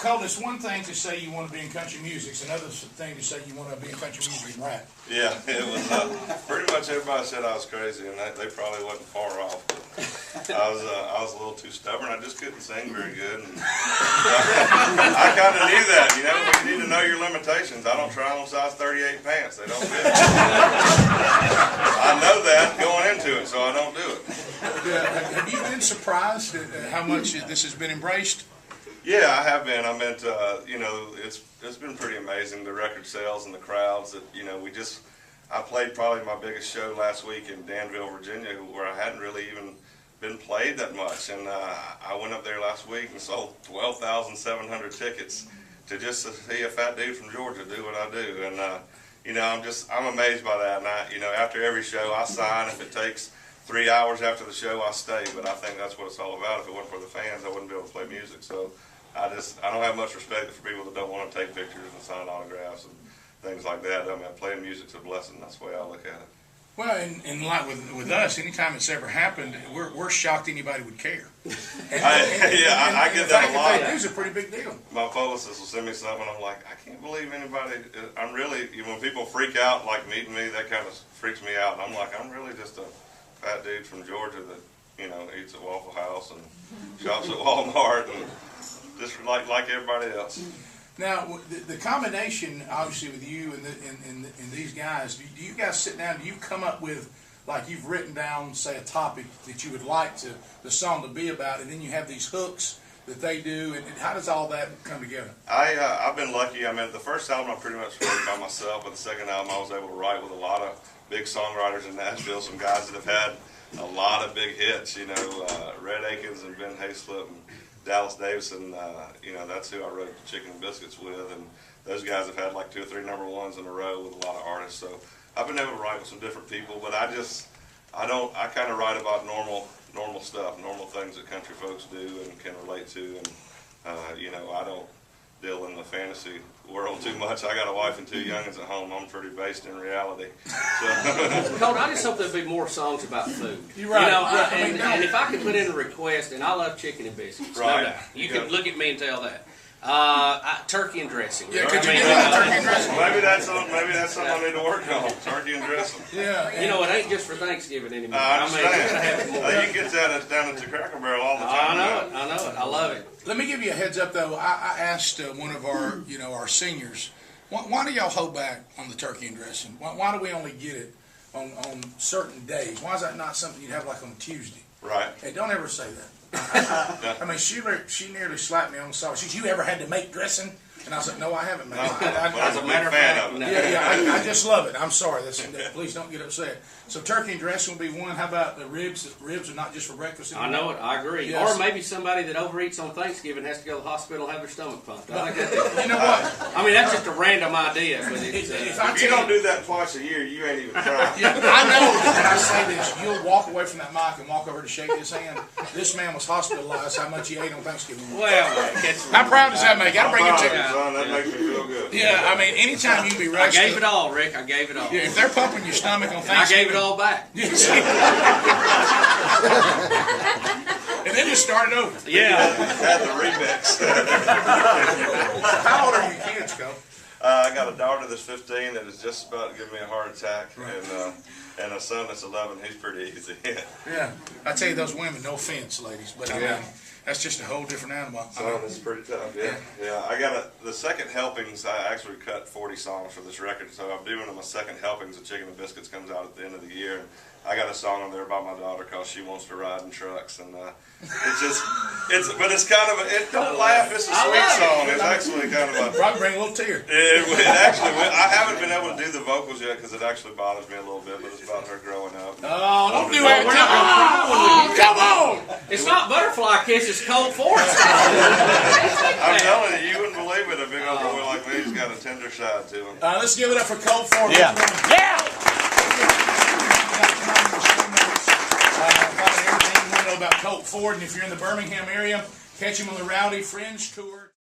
Colt, it's one thing to say you want to be in country music. It's another thing to say you want to be in country music and rap. Yeah, it was pretty much everybody said I was crazy, and they probably wasn't far off. But I was a little too stubborn. I just couldn't sing very good. And I kind of knew that, you know. You need to know your limitations. I don't try on size 38 pants. They don't fit. I know that going into it, so I don't do it. Have you been surprised at how much this has been embraced? Yeah, I have been. I meant, you know, it's been pretty amazing, the record sales and the crowds that, you know, I played probably my biggest show last week in Danville, Virginia, where I hadn't really even been played that much. And I went up there last week and sold 12,700 tickets to just see a fat dude from Georgia do what I do. And, you know, I'm amazed by that. And you know, after every show I sign. If it takes 3 hours after the show, I stay. But I think that's what it's all about. If it wasn't for the fans, I wouldn't be able to play music. So I don't have much respect for people that don't want to take pictures and sign autographs and things like that. I mean, playing music's a blessing. That's the way I look at it. Well, and like with us, anytime it's ever happened, we're shocked anybody would care. I get that a lot. It's a pretty big deal. My publicist will send me something, and I'm like, I can't believe anybody. I'm really, when people freak out, like meeting me, that kind of freaks me out. And I'm like, I'm really just a fat dude from Georgia that, you know, eats at Waffle House and shops at Walmart and just like everybody else. Now, the combination, obviously, with you and these guys, do you guys sit down, do you come up with, like you've written down, say, a topic that you would like the song to be about, and then you have these hooks that they do, and how does all that come together? I've been lucky. I mean, the first album I pretty much wrote by myself, but the second album I was able to write with a lot of big songwriters in Nashville, some guys that have had a lot of big hits, you know, Red Akins and Ben Hayslip and Dallas Davidson, you know, that's who I wrote Chicken and Biscuits with, and those guys have had like 2 or 3 #1s in a row with a lot of artists. So I've been able to write with some different people, but I kind of write about normal stuff, normal things that country folks do and can relate to, and you know, I don't deal in the fantasy world too much. I got a wife and 2 youngins at home. I'm pretty based in reality. So. Colt, I just hope there'll be more songs about food. You're right. You know, Right. and if I could put in a request, and I love chicken and biscuits, Right. no doubt. You can look at me and tell that. Turkey and dressing. Yeah, could you do that turkey and dressing? Maybe that's something I need to work on. Turkey and dressing. Yeah. You know, it ain't just for Thanksgiving anymore. I mean, you gotta have it understand. more. You can get that down at the Cracker Barrel all the time. I know it. I love it. Let me give you a heads up, though. I asked one of our, you know, our seniors, why do y'all hold back on the turkey and dressing? Why do we only get it on certain days? Why is that not something you'd have like on Tuesday? Right. Hey, don't ever say that. I mean, she nearly slapped me on the side. She said, "You ever had to make dressing?" And I was like, "No, I haven't, man." I'm a big fan of it. no. Yeah, I just love it. I'm sorry. Please don't get upset. So turkey and dressing will be one. How about the ribs? Ribs are not just for breakfast anymore. I know it. I agree. Yes. Or maybe somebody that overeats on Thanksgiving has to go to the hospital and have their stomach pumped. I like that. You know what? I mean, that's just a random idea, but it's. If I If you don't do that twice a year, you ain't even trying. Yeah, I know. When I say this, you'll walk away from that mic and walk over to shake his hand. This man was hospitalized. How much he ate on Thanksgiving? Well, How proud does that make? Gotta bring it to you. Son, that makes me feel good. Yeah, I mean, anytime you can be I rushed. gave it all, Rick. I gave it all. Yeah, if they're pumping your stomach on I Thanksgiving. gave it all back. And then just start it over. Yeah. Had the remix. How old are your kids, Cole? I got a daughter that's 15 that is just about to give me a heart attack, and a son that's 11. He's pretty easy. Yeah, I tell you, those women. No offense, ladies, but I mean, that's just a whole different animal. Son is pretty tough. Yeah. I got the second helpings. I actually cut 40 songs for this record, so I'm doing them a second helpings of Chicken and Biscuits comes out at the end of the year. And I got a song on there about my daughter because she wants to ride in trucks, and but it's kind of don't laugh. It's a sweet song. It's actually kind of a. Probably bring a little tear. It actually, I haven't been able to do the vocals yet because it actually bothers me a little bit, but it's about her growing up. Oh, don't do that. Come on. It's not butterfly kiss. It's Colt Forest. I'm telling you, you wouldn't believe it. A big old boy like me, he's got a tender side to him. Let's give it up for Colt Forest. Yeah. Everything you want to know about Colt Ford, and if you're in the Birmingham area, catch him on the Rowdy Fringe Tour.